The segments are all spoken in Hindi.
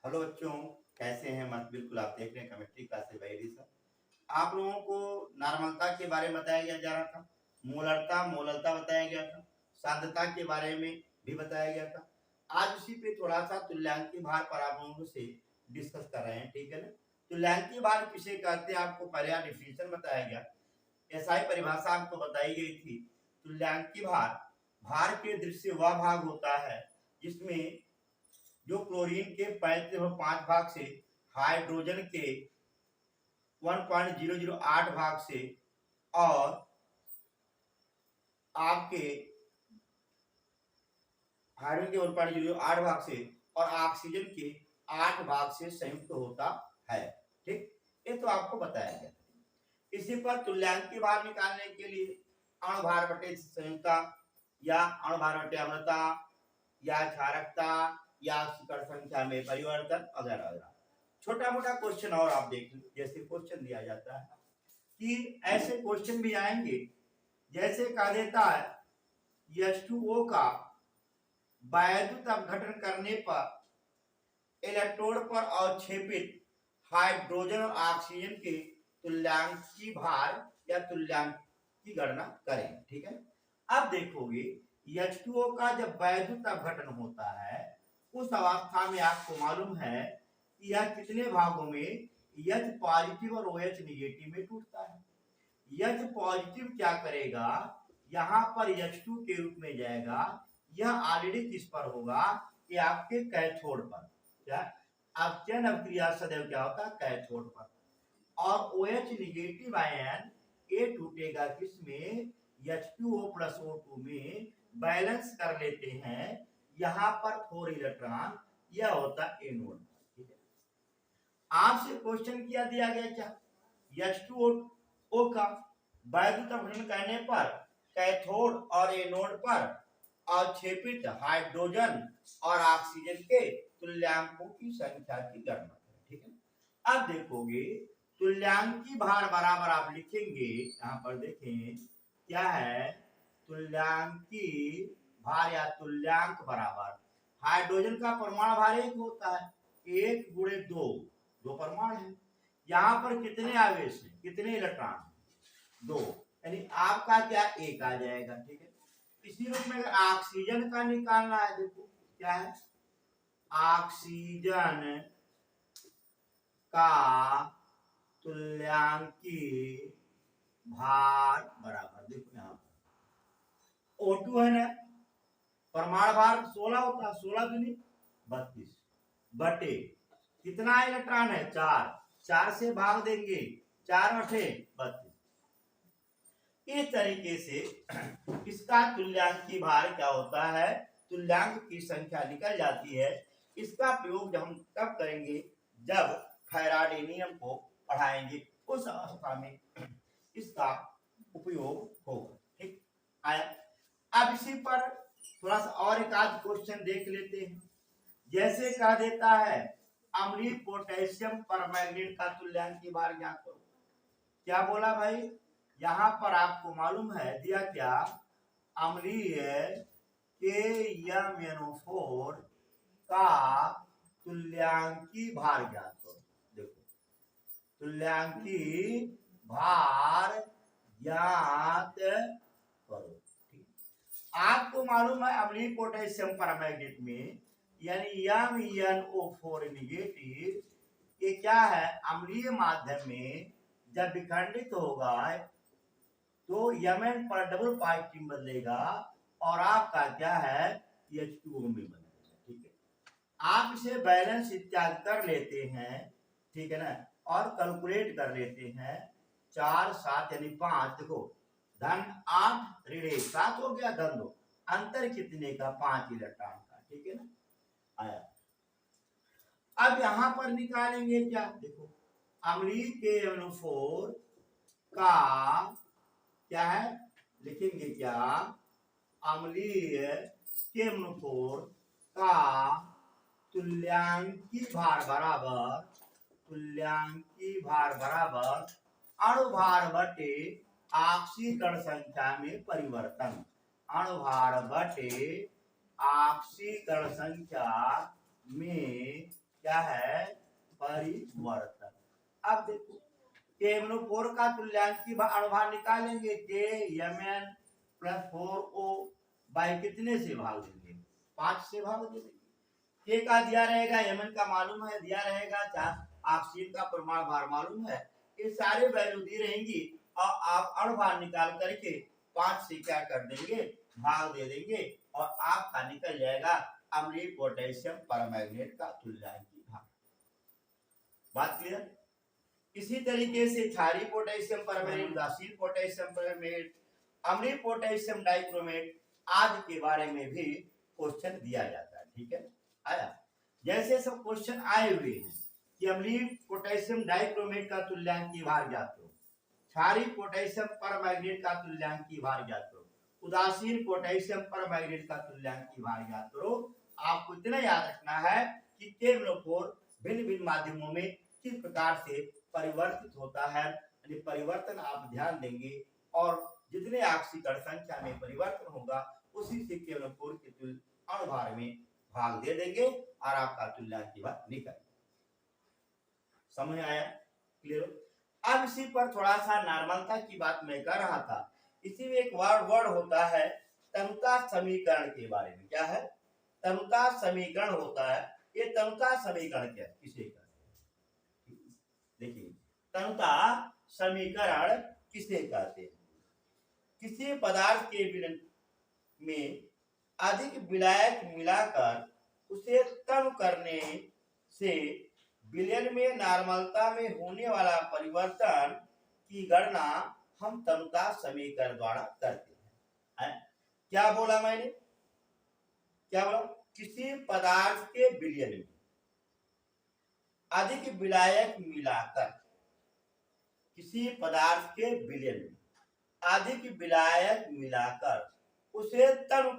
हेलो बच्चों, कैसे हैं? मत बिल्कुल आप देख रहे हैं केमिस्ट्री क्लास से भाई सर। आप लोगों को नॉर्मलता के बारे में बताया गया जा रहा था, मोलरता बताया गया था, सांद्रता के बारे में भी बताया गया था। आज उसी पे थोड़ा सा तुल्यांकीय भार पर आप लोगों से डिस्कस कर रहे हैं, ठीक है ना। तुल्यांकीय भार किसे कहते हैं आपको पहले डिफिनेशन बताया गया, ऐसा ही परिभाषा आपको बताई गई थी। तुल्यांकीय भार भार के दृश्य वह भाग होता है जिसमें जो क्लोरीन के 5 भाग से हाइड्रोजन के 1.008 भाग से और आपके हाइड्रोजन के 1.008 भाग से और ऑक्सीजन के 8 भाग से संयुक्त होता है। ठीक, ये तो आपको बताया गया। इसी पर तुल्यांकीय भार निकालने के लिए अणु भार बटे संयुक्ता या अणु भार बटे अम्लता या क्षारकता या शिखर संख्या में परिवर्तन वगैरह वगैरह छोटा मोटा क्वेश्चन और आप देख लीजिए। जैसे क्वेश्चन दिया जाता है कि ऐसे क्वेश्चन भी आएंगे, जैसे कहा देता है H2O का वैद्युत अपघटन करने पर इलेक्ट्रोड पर अवक्षेपित हाइड्रोजन और ऑक्सीजन के तुल्यांकीय भार या तुल्यांक की गणना करें। ठीक है, अब देखोगे H2O का जब वैद्युत अपघटन होता है उस अवस्था में आपको मालूम है कि यह कितने भागों में H पॉजिटिव और OH निगेटिव में टूटता है। H पॉजिटिव क्या करेगा, यहाँ पर H2 के रूप में जाएगा। यह ऑलरेडी किस पर होगा कि आपके कैथोड पर। क्या अपचयन अभिक्रिया सदैव क्या होता है, कैथोड पर। और OH निगेटिव आयन ये टूटेगा किसमें, H2O प्लस O2 में बैलेंस कर लेते हैं। यहाँ पर 4 इलेक्ट्रॉन, यह होता है एनोड। ठीक है, आपसे क्वेश्चन किया दिया गया क्या, H2O का वैद्युत अपघटन करने पर कैथोड और एनोड पर अवक्षेपित हाइड्रोजन और ऑक्सीजन के तुल्यांकों की संख्या की गणना करें। ठीक है, अब देखोगे तुल्यांकीय भार बराबर आप लिखेंगे, यहाँ पर देखें क्या है, तुल्यांकीय भार या तुल्यांक बराबर हाइड्रोजन का परमाणु भार 1 होता है, 1 गुणे 2, 2 परमाणु है। यहाँ पर कितने आवेश है, कितने इलेक्ट्रॉन, 2, यानी आपका क्या 1 आ जाएगा। ठीक है, इसी रूप में अगर ऑक्सीजन का निकालना है, देखो क्या है, ऑक्सीजन का तुल्यांकीय भार बराबर, देखो यहाँ पर O2 है ना, परमाणु भार 16 होता है, 16 दूनी 32 बटे कितना इलेक्ट्रॉन है, 4, 4 से भाग देंगे, 4 अठे 32। इस तरीके से इसका तुल्यांकीय भार क्या होता है, तुल्यांक की संख्या निकल जाती है। इसका प्रयोग हम तब करेंगे जब फैराडे नियम को पढ़ाएंगे, उस अवस्था में इसका उपयोग होगा। ठीक आया, अब इसी पर थोड़ा सा और एक आध क्वेश्चन देख लेते हैं। जैसे कह देता है अम्लीय पोटेशियम परमैंगनेट का तुल्यांकीय भार ज्ञात करो। क्या बोला भाई, यहाँ पर आपको मालूम है दिया क्या, अम्लीय KMnO4 का तुल्यांकीय भार ज्ञात करो। देखो तुल्यांकीय भार ज्ञात करो। आपको मालूम है अम्लीय पोटेशियम परमैंगनेट में यानी MnO4 निगेटिव, ये क्या है, अम्लीय माध्यम में जब विखंडित होगा तो Mn पर डबल पॉजिटिव बदलेगा और आपका क्या है, H2O में बदलेगा। ठीक है, आप इसे बैलेंस इत्यादि कर लेते हैं, ठीक है ना, और कैलकुलेट कर लेते हैं। 4 7 यानी 5, देखो धन 8 ऋण 1 7 हो गया, धन 2, अंतर कितने का, 5 इलेक्ट्रॉन का। ठीक है ना, आया। अब यहां पर निकालेंगे क्या, देखो अम्लीय KMnO4 का क्या है, लिखेंगे क्या, अम्लीय KMnO4 का तुल्यांकीय भार बराबर, तुल्यांकीय भार बराबर अणु भार बटे ऑक्सीकरण संख्या में परिवर्तन, अणु भार बटे ऑक्सीकरण संख्या में क्या है, परिवर्तन। अब देखो KMnO4 का तुल्यांकी अणुभार निकालेंगे, KMn प्लस 4O बाई कितने से भाग देंगे, 5 से भाग देंगे। K का दिया रहेगा, Mn का मालूम है, दिया रहेगा, ऑक्सीजन का परमाणु भार मालूम है, ये सारे वैल्यू दी रहेंगी और आप अणुभार निकाल करके 5 से क्या कर देंगे, भाग दे देंगे और आपका निकल जाएगा अम्लीय पोटेशियम परमैंगनेट का तुल्यांकी भाग। बात क्लियर। इसी तरीके से क्षारीय पोटेशियम परमैंगनेट, उदासीन पोटेशियम परमैंगनेट, अम्लीय पोटेशियम डाइक्रोमेट आदि के बारे में भी क्वेश्चन दिया जाता है। ठीक है, आया। जैसे सब क्वेश्चन आए हुए हैं कि अम्लीय पोटेशियम डाइक्रोमेट का तुल्यांकी भार ज्ञात करो, क्षारीय पोटेशियम परमैंगनेट का तुल्यांकी भार ज्ञात करो, उदासीन पोटेशियम परमैंगनेट का तुल्यांकी भार ज्ञात करो। आपको इतना याद रखना है कि KMnO4 भिन्न भिन्न माध्यमों में किस प्रकार से परिवर्तित होता है, यानी परिवर्तन आप ध्यान देंगे और जितने ऑक्सीकरण संख्या में परिवर्तन होगा उसी से KMnO4 के तुल्य अणुभार में भाग दे देंगे और आपका तुल्यांकी भार निकल। समझ आया, क्लियर। अब इसी पर थोड़ा सा नॉर्मलता की बात मैं कर रहा था, इसी में एक वर्ड होता है तनुता समीकरण के बारे में। क्या है, तनुता समीकरण होता है। ये तनुता समीकरण क्या है, किसे कहते हैं, देखिए तनुता समीकरण किसे कहते हैं, किसी पदार्थ के विलयन में अधिक विलायक मिलाकर उसे तनु करने से विलयन में नॉर्मलता में होने वाला परिवर्तन की गणना हम तनुता समीकरण द्वारा करते हैं। क्या बोला मैंने, क्या बोला, किसी पदार्थ के विलयन में अधिक विलायक मिलाकर, किसी पदार्थ के विलयन में अधिक विलायक मिलाकर उसे तनु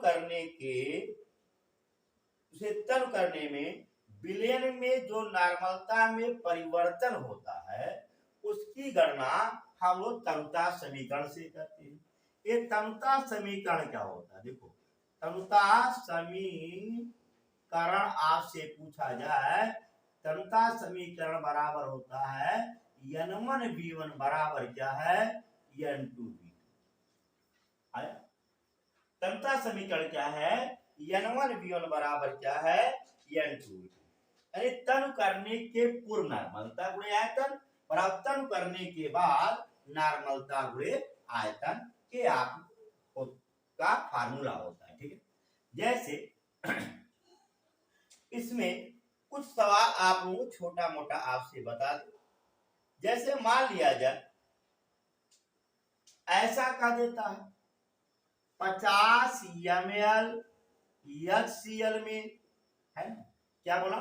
करने में विलयन में जो नॉर्मलता में परिवर्तन होता है उसकी गणना हम लोग तनुता समीकरण से करते हैं। ये तनुता समीकरण क्या होता है, देखो तनुता समीकरण आपसे पूछा जाए, तनुता समीकरण बराबर होता है N1V1 बराबर क्या है, N2V2। आया, तनुता समीकरण क्या है, N1V1 बराबर क्या है, N2V2। अरे तनु करने के पूर्व नॉर्मलता गुणे आयतन और अब तनु करने के बाद नॉर्मलता गुणे आयतन के आप का फार्मूला होता है। ठीक है, जैसे इसमें कुछ सवाल आप लोगों छोटा मोटा आपसे बता दे। जैसे मान लिया जाए ऐसा कह देता है 50 ml HCl में है ना, क्या बोला,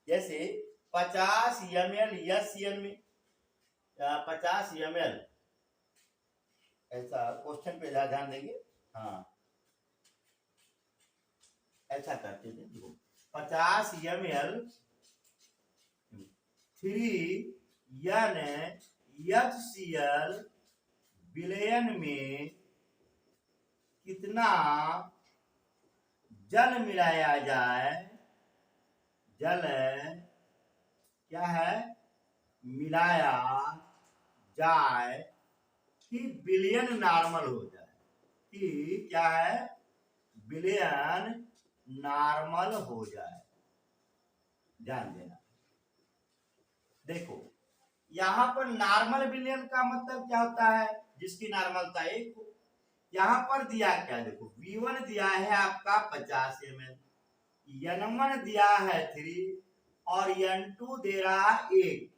जैसे 50 ml HCl में 50 ml, ऐसा क्वेश्चन पे ध्यान देंगे। हाँ ऐसा करते थे, 50 ml 3NHCl विलयन में कितना जल मिलाया जाए, जल क्या है, मिलाया जाए कि विलयन नॉर्मल हो जाए, कि क्या है, विलयन नॉर्मल हो जाए। ध्यान देना, देखो यहां पर नॉर्मल विलयन का मतलब क्या होता है, जिसकी नॉर्मलता 1 हो। यहां पर दिया क्या, देखो V1 दिया है आपका 50 ml, N1 दिया है 3 और N2 दे रहा 1।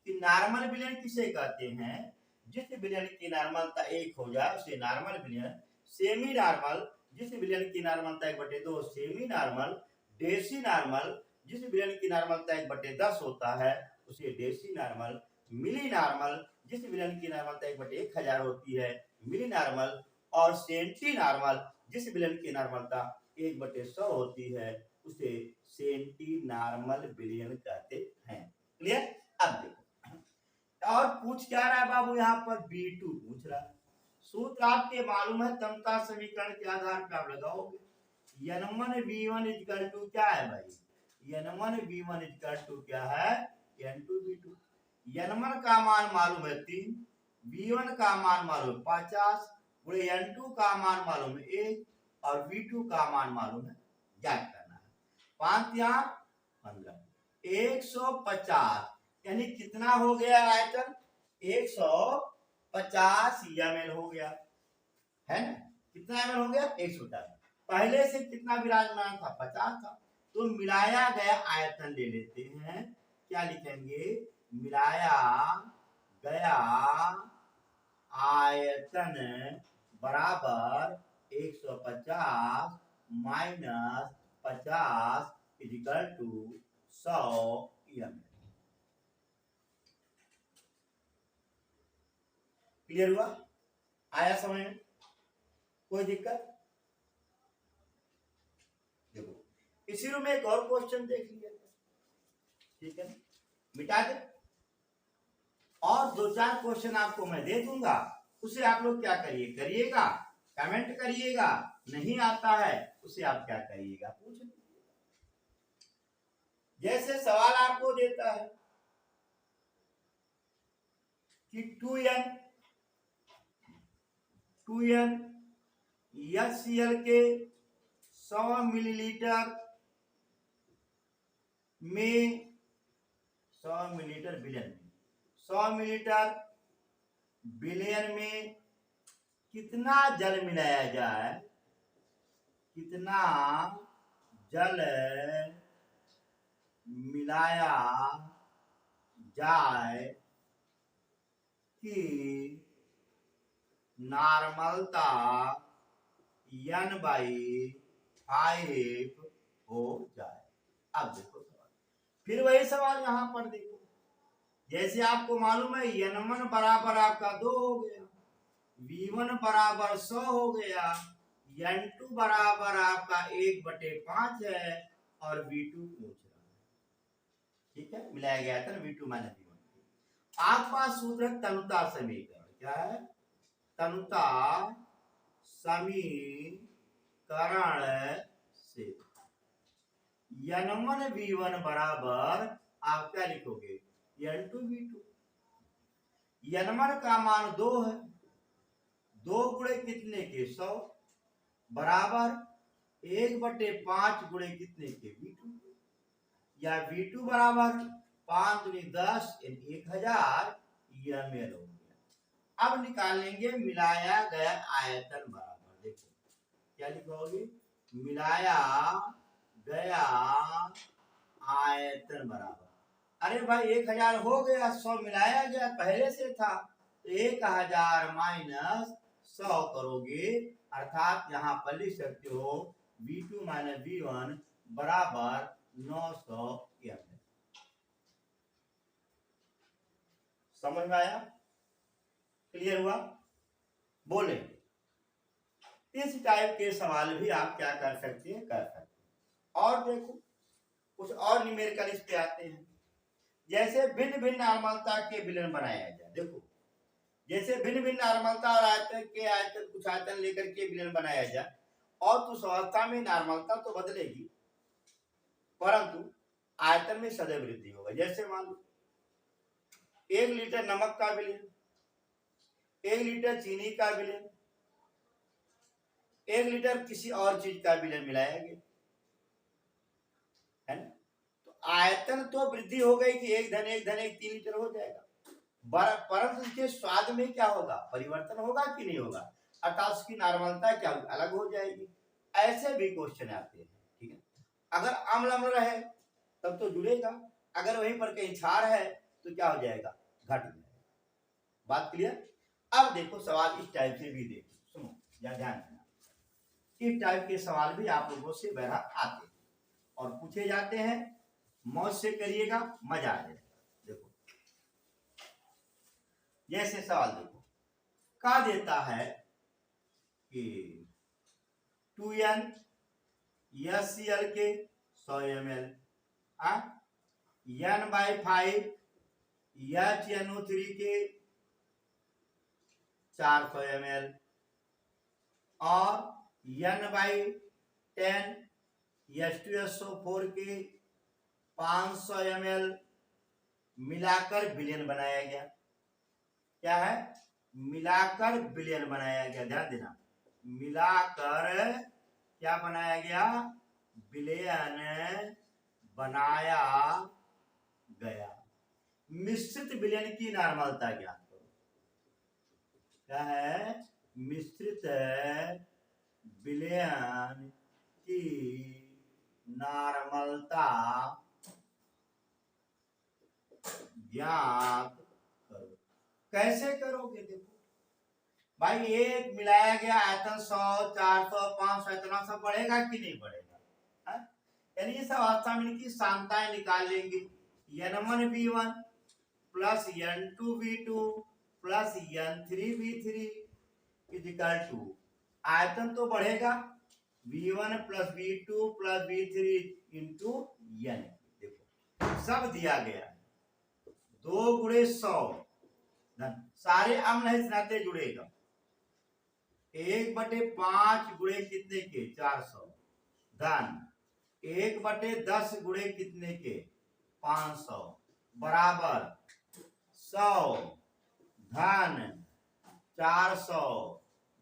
नॉर्मल विलयन किसे कहते हैं, जिस विलयन की नॉर्मलता 1 हो जाए उसे नॉर्मल विलयन। सेमी नॉर्मल, जिस विलयन की नॉर्मलता 1/2 सेमी नॉर्मल। डेसी नॉर्मल, जिस विलयन की नॉर्मलता 1/10 होता है उसे डेसी नॉर्मल। मिली नॉर्मल, जिस विलयन की नॉर्मलता 1/1000 होती है मिली नॉर्मल। और सेंटी नॉर्मल, जिस विलयन की नॉर्मलता 1/100 होती है उसे सेंटी नॉर्मल विलयन कहते हैं। क्लियर। अब देखो और पूछ क्या रहा है बाबू, यहाँ पर B2 पूछ रहा है। सूत्र आपके मालूम है, तनुता समीकरण के आधार पर आप लगाओगे N1V1 क्या है भाई, N1V1 इक्वल टू क्या है, N2V2। N1 का मान मालूम है 3, V1 का मान मालूम है 50, पूरे N2 का मान मालूम है 1 और V2 का मान मालूम है, ज्ञात करना है। 5 यहाँ 15, 150 यानी कितना हो गया आयतन, 150 ml हो गया है ना। कितना ml हो गया, 150। पहले से कितना विराजमान था, 50 था। तो मिलाया गया आयतन ले लेते हैं, क्या लिखेंगे, मिलाया गया आयतन बराबर 150 minus 50 equal to 100 ml। Clear हुआ, आया समझ में, कोई दिक्कत। देखो इसी रूम में एक और क्वेश्चन देख लिया, ठीक है, मिटा दे। और 2-4 क्वेश्चन आपको मैं दे दूंगा, उसे आप लोग क्या करिएगा, कमेंट करिएगा। नहीं आता है उसे आप क्या करिएगा, पूछ लीजिएगा। जैसे सवाल आपको देता है कि 2n HCl के 100 मिलीलीटर में 100 मिलीलीटर विलयन में 100 मिलीलीटर विलयन में कितना जल मिलाया जाए, कितना जल मिलाया जाए कि नॉर्मलता N/5 हो जाए। अब देखो सवाल, फिर वही सवाल यहां पर देखो, जैसे आपको मालूम है N1 बराबर आपका 2 हो गया, V1 बराबर 100 हो गया, N2 बराबर आपका 1/5 है और V2 पूछ रहा है, ठीक है, मिलाया गया था V2 माइनस V1। आपका सूत्र तनुता समीकरण क्या है, तनुता समीकरण से N1V1 बराबर आप क्या लिखोगे, N2V2। N1 का मान 2 है, 2 गुणे कितने के 100 बराबर 1/5 गुणे कितने के V2, या V2 बराबर 5 गुणे 10 1000 ml हो गया। अब निकालेंगे मिलाया गया आयतन बराबर, देखो क्या लिखोगे, मिलाया गया आयतन बराबर, अरे भाई 1000 हो गया, 100 मिलाया गया पहले से था, तो 1000 माइनस 100 करोगे, अर्थात यहां पर लिख सकते हो V2 माइनस V1 बराबर 900 ml। समझ में आया, क्लियर हुआ, बोले। इस टाइप के सवाल भी आप क्या कर सकते हैं, कर सकते हैं। और देखो कुछ और न्यूमेरिकल इस पे आते हैं, जैसे भिन्न भिन्न नॉर्मलता के विलयन बनाया जाए। देखो जैसे भिन्न भिन्न नॉर्मलता और आयतन के आयतन कुछ आयतन लेकर के विलयन बनाया जाए, और तो उस अवस्था में नॉर्मलता तो बदलेगी परंतु आयतन में सदैव वृद्धि होगा। जैसे मान लो 1 लीटर नमक का विलयन, 1 लीटर चीनी का विलयन, 1 लीटर किसी और चीज का विलयन मिलाया गया है ना, तो आयतन तो वृद्धि हो गई कि 1 धन 1 धन 1 3 लीटर हो जाएगा, परंतु उसके स्वाद में क्या होगा, परिवर्तन होगा कि नहीं होगा, अर्थात उसकी नॉर्मलता क्या अलग हो जाएगी। ऐसे भी क्वेश्चन आते हैं, ठीक है। अगर अम्ल अम्ल रहे तब तो जुड़ेगा, अगर वहीं पर कहीं क्षार है तो क्या हो जाएगा, घट जाएगा। बात क्लियर। अब देखो सवाल इस टाइप से भी देखो, सुनो या ध्यान देना, इस टाइप के सवाल भी आप लोगों से बहरहाल आते हैं और पूछे जाते हैं, मौज से करिएगा, मजा आ जाएगा। देखो जैसे सवाल देखो, कहा देता है कि 2n HCl के 100 ml, N/5 HNO3 के 400 ml और N/10 H2SO4 के 500 ml मिलाकर बिलियन बनाया गया। क्या है? मिलाकर बिलियन बनाया गया, ध्यान देना, मिलाकर क्या बनाया गया? बिलियन बनाया गया। मिश्रित विलयन की नॉर्मलता ज्ञात करो। क्या है? मिश्रित विलयन की नॉर्मलता ज्ञात करो। कैसे करोगे? देखो भाई, एक मिलाया गया आयतन 100, 400, 500, इतना सब बढ़ेगा कि नहीं बढ़ेगा? यानी इस अवस्था में इनकी सांताएं निकाल लेंगे। N1V1 plus N2V2 plus N3V3 equal to, आयतन तो बढ़ेगा V1 plus V2 plus V3 into N। देखो सब दिया गया, 2 गुणे 100 धन, सारे अम्ल है इस नाते जुड़ेगा, 1/5 गुणे कितने के? 400 धन 1/10 गुणे कितने के? 500 बराबर 100 धन 400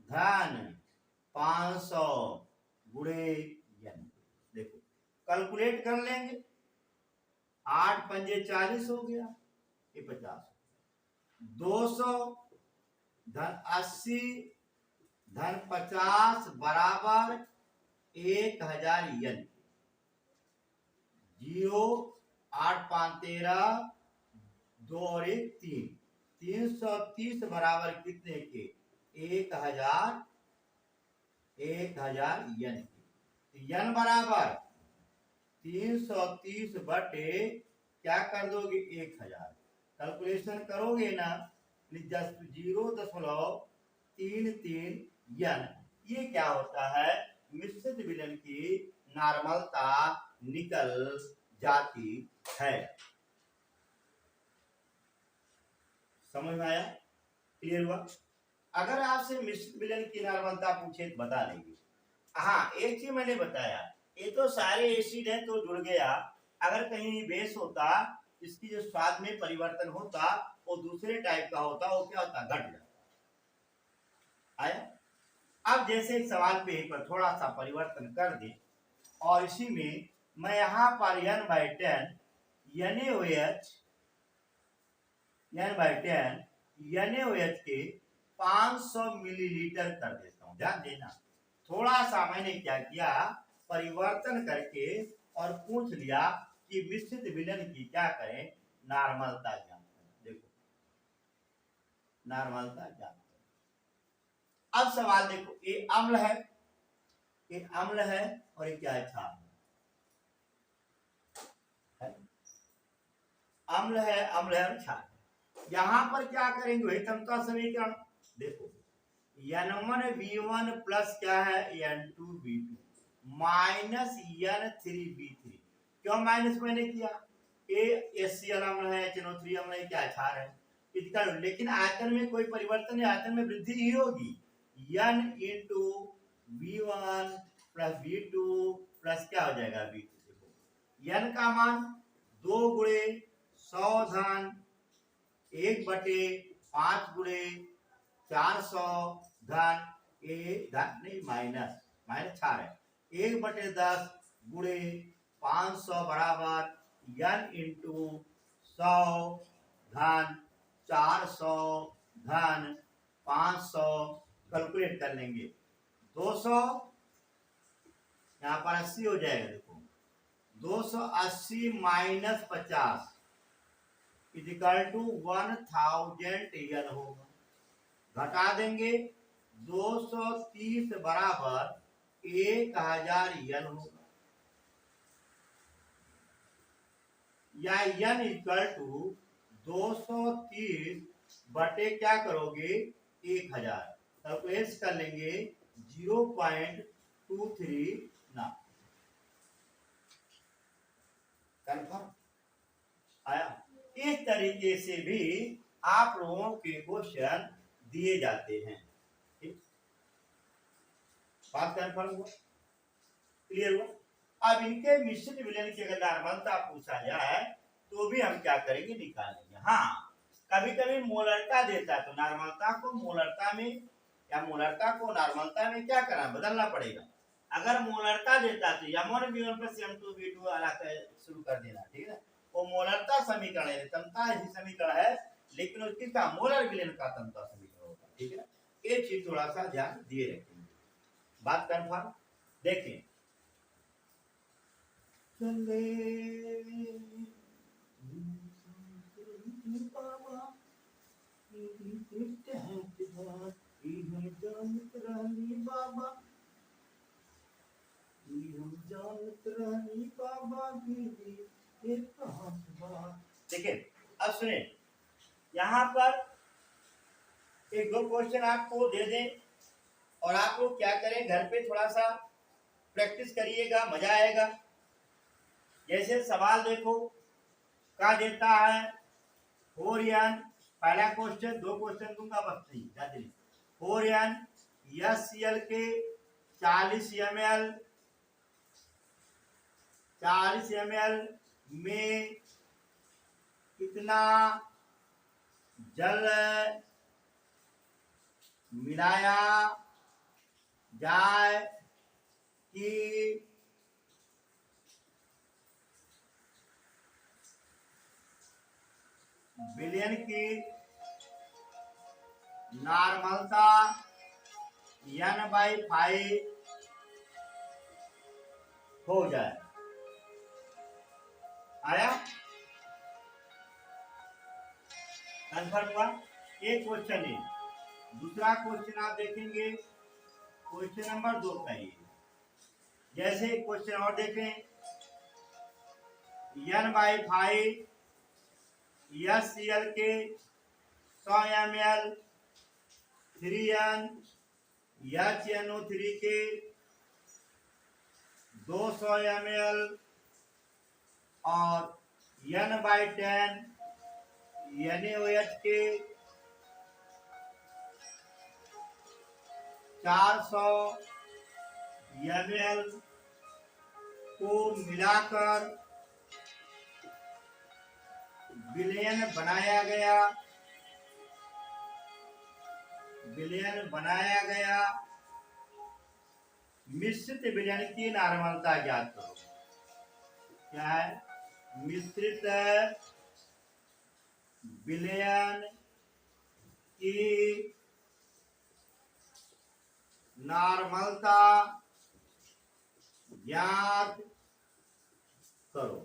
धन 500 गुणे n। देखो कैलकुलेट कर लेंगे, 8 पंजे 40 हो गया, ये 50, 200 धन 80 धन 50 बराबर 1000 n। 0 8 5 13 2 और 1 3, 330 बराबर कितने के? 1000 n। n बराबर 330 बटे क्या कर दोगे? 1000। कैलकुलेशन करोगे ना, 0.33 n। ये क्या होता है? मिश्रित विलयन की नॉर्मलता निकल जाती है। समझ में आया? क्लियर हुआ? अगर आपसे मिश्रित विलयन की नॉर्मलता पूछे तो बता देंगे। हाँ, एक चीज मैंने बताया, ये तो सारे एसिड हैं तो जुड़ गया, अगर कहीं बेस होता, इसकी जो स्वाद में परिवर्तन होता वो दूसरे टाइप का होता, वो क्या होता? घट जाता। आया? अब जैसे एक सवाल पे पर थोड़ा सा परिवर्तन कर दे, और इसी में मैं यहां पर n/10 NaOH के 500 मिलीलीटर कर देता हूं। ध्यान देना, थोड़ा सा मैंने क्या किया, परिवर्तन करके और पूछ लिया कि मिश्रित विलयन की क्या करें? नॉर्मलता ज्ञात करें। देखो नॉर्मलता ज्ञात करें। अब सवाल देखो, ये अम्ल है, ये अम्ल है, और ये क्या है? क्षार है। अम्ल है, अम्ल है और क्षार। यहां पर क्या करेंगे? वही तमता समीकरण। देखो N1V1 प्लस क्या है? N2V2 minus N3V3। क्यों माइनस मैंने किया? HCl अम्ल है, HNO3 अम्ल है, क्या क्षार है, लेकिन आयतन में कोई परिवर्तन नहीं, आयतन में वृद्धि ही होगी। N into V1 plus V2 plus क्या हो जाएगा? V2। देखो N का मान 2 गुणे 100 धन 1/5 गुणे 400 धन धन नहीं माइनस क्षार है, 1/10 गुणे 500 बराबर n इंटू 100 धन 400 धन 500। कैलकुलेट कर लेंगे, 200 यहाँ पर 80 हो जाएगा। देखो 280 माइनस 50 इक्वल टू 1000 n होगा। घटा देंगे, 230 बराबर 1000 n होगा, या n इक्वल टू 230 बटे क्या करोगे? 1000। कैलकुलेट कर लेंगे, 0.23 ना। कंफर्म आया? इस तरीके से भी आप लोगों के क्वेश्चन दिए जाते हैं। ठीक, बात कंफर्म हुआ? क्लियर हुआ? अब इनके मिश्रित विलयन की अगर नॉर्मलता पूछा जाए तो भी हम क्या करेंगे, निकालेंगे। हाँ, कभी कभी मोलरता देता है तो नॉर्मलता को मोलरता में या मोलरता को नॉर्मलता में क्या करना, बदलना पड़ेगा। अगर मोलरता देता तो m1v1 प्लस m2v2 शुरू कर देना, ठीक है। वो मोलरता समीकरण है, तंता ही समीकरण है, लेकिन उसकी का मोलर विलयन का तंता समीकरण होता है, ठीक है। ये चीज थोड़ा सा ध्यान दिए रखेंगे। बात कंफर्म। देखिए, देखिए अब सुने, यहाँ पर एक दो क्वेश्चन आपको दे दें और आप लोग क्या करें, घर पे थोड़ा सा प्रैक्टिस करिएगा, मजा आएगा। जैसे सवाल देखो, क्या देता है, 4n, पहला क्वेश्चन, दो क्वेश्चन दूंगा बस, नहीं ज्यादा नहीं। 4n HCl के 40 ml में कितना जल मिलाया जाए कि विलयन की नॉर्मलता n/5 हो जाए। आया, कंफर्म हुआ। एक क्वेश्चन है। दूसरा क्वेश्चन आप देखेंगे, क्वेश्चन नंबर 2 का ही। जैसे क्वेश्चन और देखें, n/5 HCl के 100 ml, 3n HNO3 के 200 ml और n/10 NaOH के 400 ml को मिलाकर विलयन बनाया गया मिश्रित विलयन की नॉर्मलता ज्ञात करो। क्या है, मिश्रित विलयन की नॉर्मलता ज्ञात करो।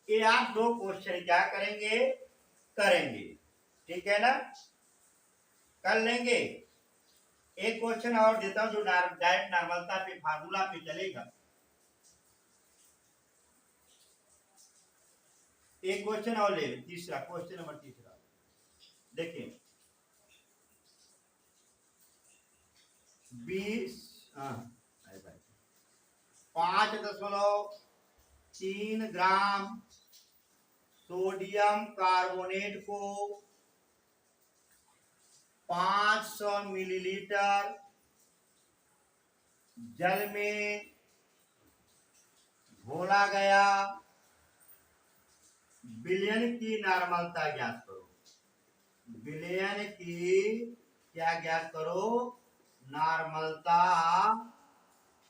ये आप दो क्वेश्चन क्या करेंगे, ठीक है ना, कर लेंगे। एक क्वेश्चन और देता हूं जो डायरेक्ट नॉर्मलता पे फार्मूला पे चलेगा। एक क्वेश्चन और ले, तीसरा क्वेश्चन नंबर तीसरा देखिए, 5.3 ग्राम सोडियम कार्बोनेट को 500 मिलीलीटर जल में घोला गया, विलयन की नॉर्मलता ज्ञात करो। विलयन की क्या ज्ञात करो, नॉर्मलता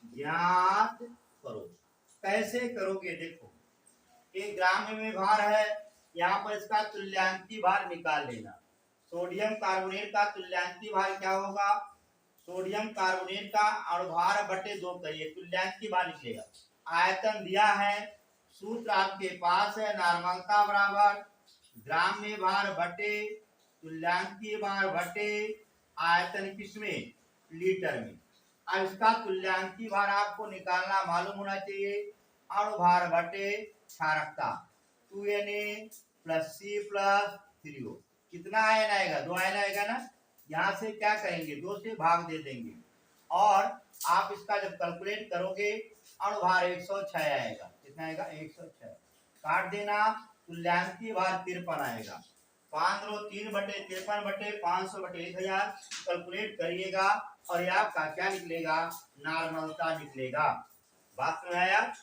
ज्ञात करो। कैसे करोगे, देखो, एक ग्राम में भार है, यहाँ पर इसका तुल्यांकी भार निकाल लेना। सोडियम कार्बोनेट का तुल्यांकी भार क्या होगा, सोडियम कार्बोनेट का अणुभार बटे 2 करिए, तुल्यांकी भार निकलेगा। आयतन दिया है, सूत्र आपके पास है, नॉर्मलता बराबर ग्राम में भार बटे तुल्यांकी भार बटे आयतन किसमें, लीटर में। अब इसका तुल्यांकी भार आपको निकालना मालूम होना चाहिए, अणुभार बटे क्षारकता 2Na + C + 3O। कितना आयन आएगा, 2 आयन आएगा ना। यहाँ से क्या करेंगे, 2 से भाग दे देंगे और आप इसका जब कैलकुलेट करोगे अणुभार 106 आएगा। कितना आएगा, 106। काट देना, तुल्यांकी भार 53 आएगा। 5 बटे 53 बटे 500 बटे 1000 कैलकुलेट करिएगा और ये आपका क्या निकलेगा, नॉर्मलता निकलेगा। बात में आया।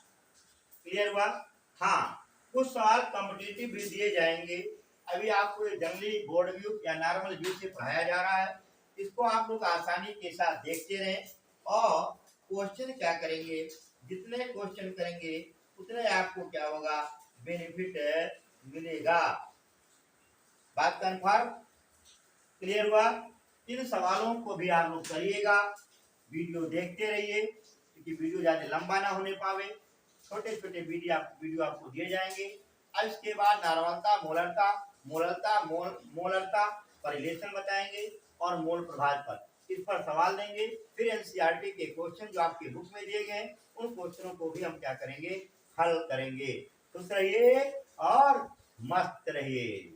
क्लियर हुआ? हाँ, कुछ सवाल कॉम्पिटिटिव भी दिए जाएंगे। अभी आपको ये जंगली बोर्ड व्यू या नॉर्मल व्यू से पढ़ाया जा रहा है, इसको आप लोग आसानी के साथ देखते रहें और क्वेश्चन क्या करेंगे, जितने क्वेश्चन करेंगे उतने आपको क्या होगा, बेनिफिट मिलेगा। बात कन्फर्म? क्लियर हुआ? इन सवालों को भी आप लोग करिएगा, वीडियो देखते रहिए क्योंकि वीडियो ज्यादा लंबा ना होने पावे, छोटे छोटे वीडियो आपको दिए जाएंगे। अब इसके बाद नार्मलता, मोलरता, मोलरता पर रिलेशन बताएंगे और मोल प्रभाव पर, इस पर सवाल देंगे। फिर एनसीईआरटी के क्वेश्चन जो आपके बुक में दिए गए उन क्वेश्चनों को भी हम क्या करेंगे, हल करेंगे। खुश रहिए और मस्त रहिए।